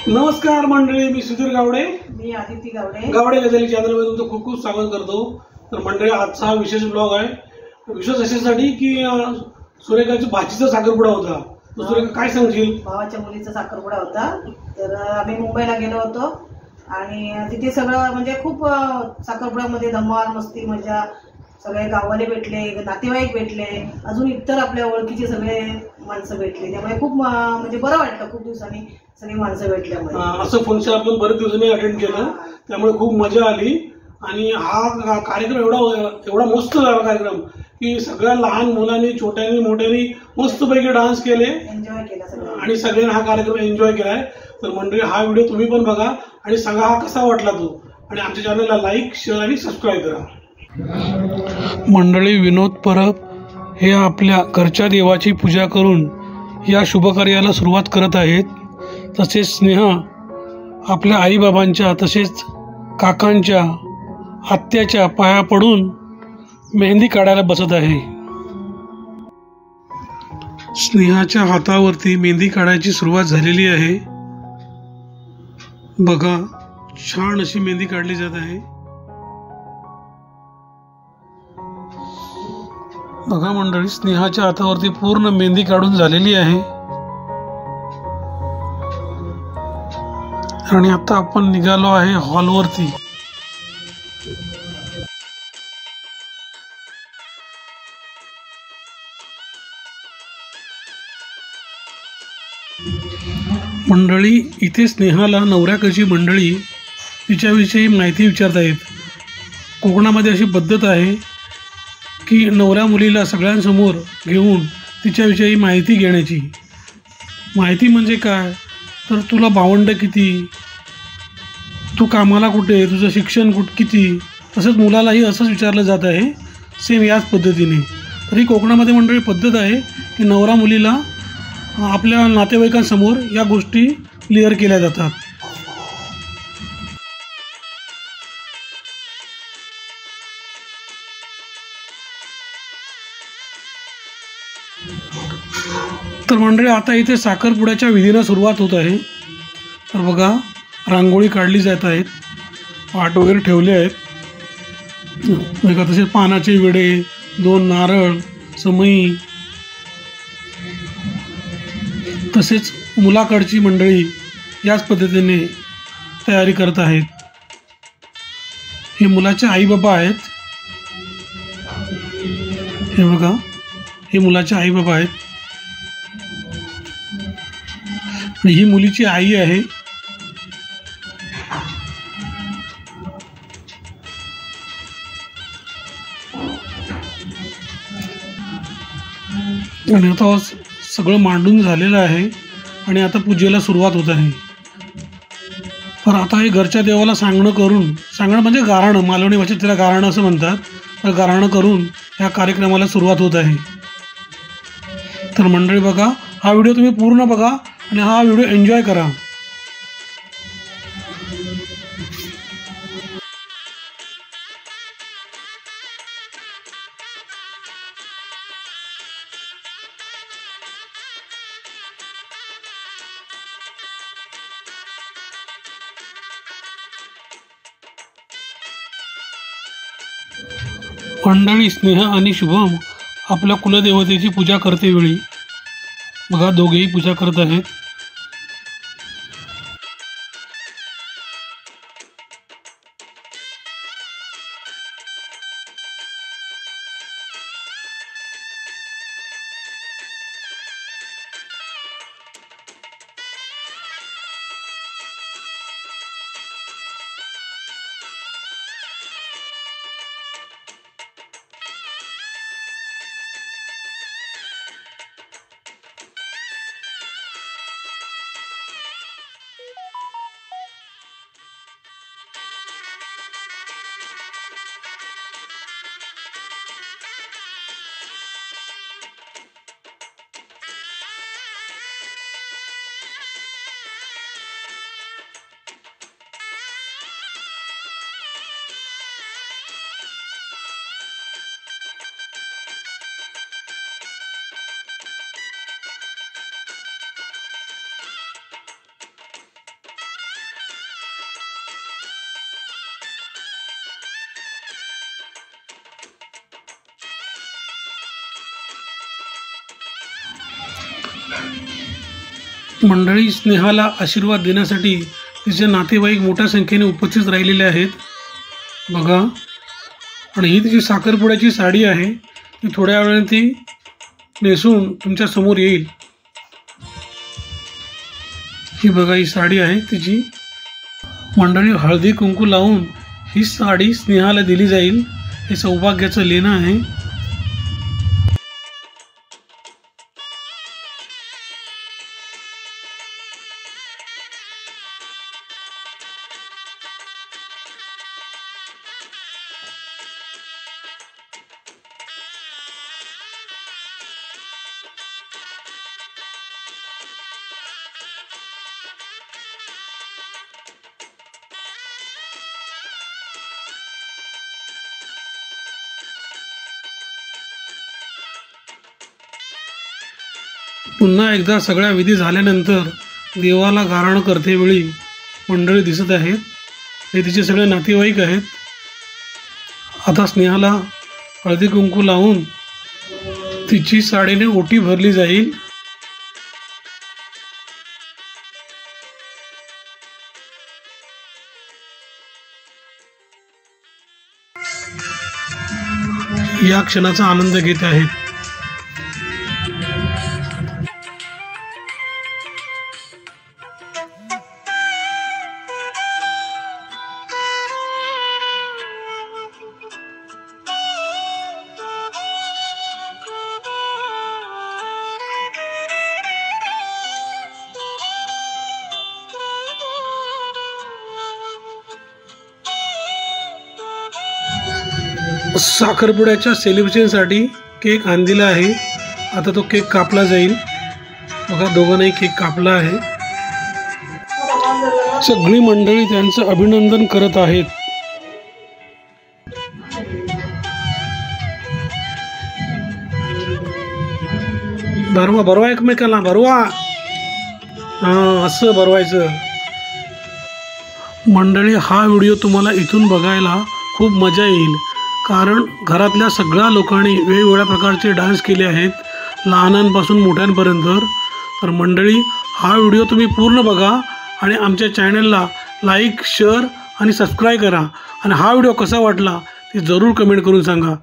नमस्कार मंडळी, मी सुधीर गावडे. मी आदिती गावडे. गावडे गझली चॅनलमध्ये तुमचं खूप खूप स्वागत करतो. तर मंडळी, आजचा हा विशेष ब्लॉग आहे. विशेष अशासाठी की सुरेखाच्या भाचीचा साखरपुडा होता. तर सुरेखा, काय सांगशील? भावाच्या मुलीचा साखरपुडा होता. तर आम्ही मुंबईला गेलो होतो आणि तिथे सगळं म्हणजे खूप साखरपुड्यामध्ये धमाल मस्ती मजा, सगळे गाववाले भेटले, नातेवाईक भेटले, अजून इतर आपल्या ओळखीचे सगळे माणसं भेटले. त्यामुळे खूप म्हणजे बरं वाटलं. खूप दिवसांनी सगळी माणसं भेटल्यामुळे असं फंक्शन आपण बरेच दिवसांनी अटेंड केलं, त्यामुळे खूप मजा आली. आणि हा कार्यक्रम एवढा मस्त झाला कार्यक्रम की सगळ्या लहान मुलांनी, छोट्यांनी, मोठ्यांनी मस्तपैकी डान्स केले, एन्जॉय केला आणि सगळ्यांनी हा कार्यक्रम एन्जॉय केलाय. तर मंडळी, हा व्हिडिओ तुम्ही पण बघा आणि सांगा हा कसा वाटला तो, आणि आमच्या चॅनलला लाईक, शेअर आणि सबस्क्राईब करा. मंडळी, विनोद परब हे आपल्या घरच्या देवाची पूजा करून या शुभकार्याला सुरुवात करत आहेत. तसेच स्नेहा आपल्या आईबाबांच्या, तसेच काकांच्या, आत्याच्या पाया पडून मेहंदी काढायला बसत आहे. स्नेहाच्या हातावरती मेहंदी काढायची सुरुवात झालेली आहे. बघा, छान अशी मेहंदी काढली जात आहे. बघा मंडळी, स्नेहाच्या हातावरती पूर्ण मेहंदी काढून झालेली आहे. आणि आता आपण निघालो आहे हॉलवरती. मंडळी, इथे स्नेहाला नवऱ्याकडची मंडळी तिच्याविषयी माहिती विचारत आहेत. कोकणामध्ये अशी पद्धत आहे की नवऱ्या मुलीला सगळ्यांसमोर घेऊन तिच्याविषयी माहिती घेण्याची. माहिती म्हणजे काय, तर तुला भावंड किती, तू कामाला कुठे, तुझं शिक्षण किती. तसंच मुलालाही असंच विचारलं जात आहे, सेम याच पद्धतीने. तरी कोकणामध्ये मंडळी पद्धत आहे की नवरा मुलीला आपल्या नातेवाईकांसमोर या गोष्टी क्लिअर केल्या जातात. तर मंडळी, आता इथे साखरपुड्याच्या विधीला सुरुवात होत आहे. तर बघा, रांगोळी काढली जात आहेत, पाट वगैरे ठेवले आहेत. बघा, तसेच पानाचे विडे, 2 नारळ, समई, तसेच मुलाकडची मंडळी याच पद्धतीने तयारी करत आहेत. हे मुलाचे आई बाबा आहेत. हे बघा, हे मुलाचे आई बाबा आहेत. ही मुलीची आई आहे. आणि आता सगळं मांडून झालेलं आहे आणि आता पूजेला सुरुवात होत आहे. तर आता हे घरच्या देवाला सांगणं म्हणजे गाराणं, मालवणी भाषेत त्याला गाराणं असं म्हणतात. तर गाराणं करून ह्या कार्यक्रमाला सुरुवात होत आहे. तर मंडळी बघा, हा व्हिडिओ तुम्ही पूर्ण बघा आणि हा व्हिडिओ एन्जॉय करा. मंडळी, स्नेहा आणि शुभम आपल्या कुलदेवतेची पूजा करते वेळी बघा, दोघेही पूजा करत आहेत. मंडळी स्नेहाला आशीर्वाद देण्यासाठी तिचे नातेवाईक मोठ्या संख्येने उपस्थित राहिलेले आहेत बघा. आणि ही तिची साखरपुड्याची साडी आहे, ती थोड्या वेळाने ती नेसून तुमच्या समोर येईल. ही बघा, ही साडी आहे तिची. मंडळी हळदी कुंकू लावून ही साडी स्नेहाला दिली जाईल. हे सौभाग्याचं लेणं आहे. पुन्हा एकदा सगळ्या विधी झाल्यानंतर देवाला गाराणं करतेवेळी मंडळी दिसत आहेत. हे तिचे सगळे नातेवाईक आहेत. आता स्नेहाला हळदी कुंकू लावून तिची साडीने ओटी भरली जाईल. या क्षणाचा आनंद घेत आहेत. साखरपुड्याच्या सेलिब्रेशनसाठी केक आणलेला आहे. आता तो केक कापला जाईल बघा. दोघांनाही केक कापला आहे. सगळी मंडळी त्यांचं अभिनंदन करत आहेत. भरवा एकमेकाला भरवा. हां, असं भरवायचं. मंडळी, हा व्हिडिओ तुम्हाला इथून बघायला खूप मजा येईल, कारण घरातल्या सगळ्या लोकांनी वेगवेगळ्या प्रकारचे डान्स केले आहेत, लहानांपासून मोठ्यांपर्यंत. तर मंडळी, हा व्हिडिओ तुम्ही पूर्ण बघा आणि आमच्या चॅनलला लाईक, शेअर आणि सबस्क्राईब करा. आणि हा व्हिडिओ कसा वाटला ते जरूर कमेंट करून सांगा.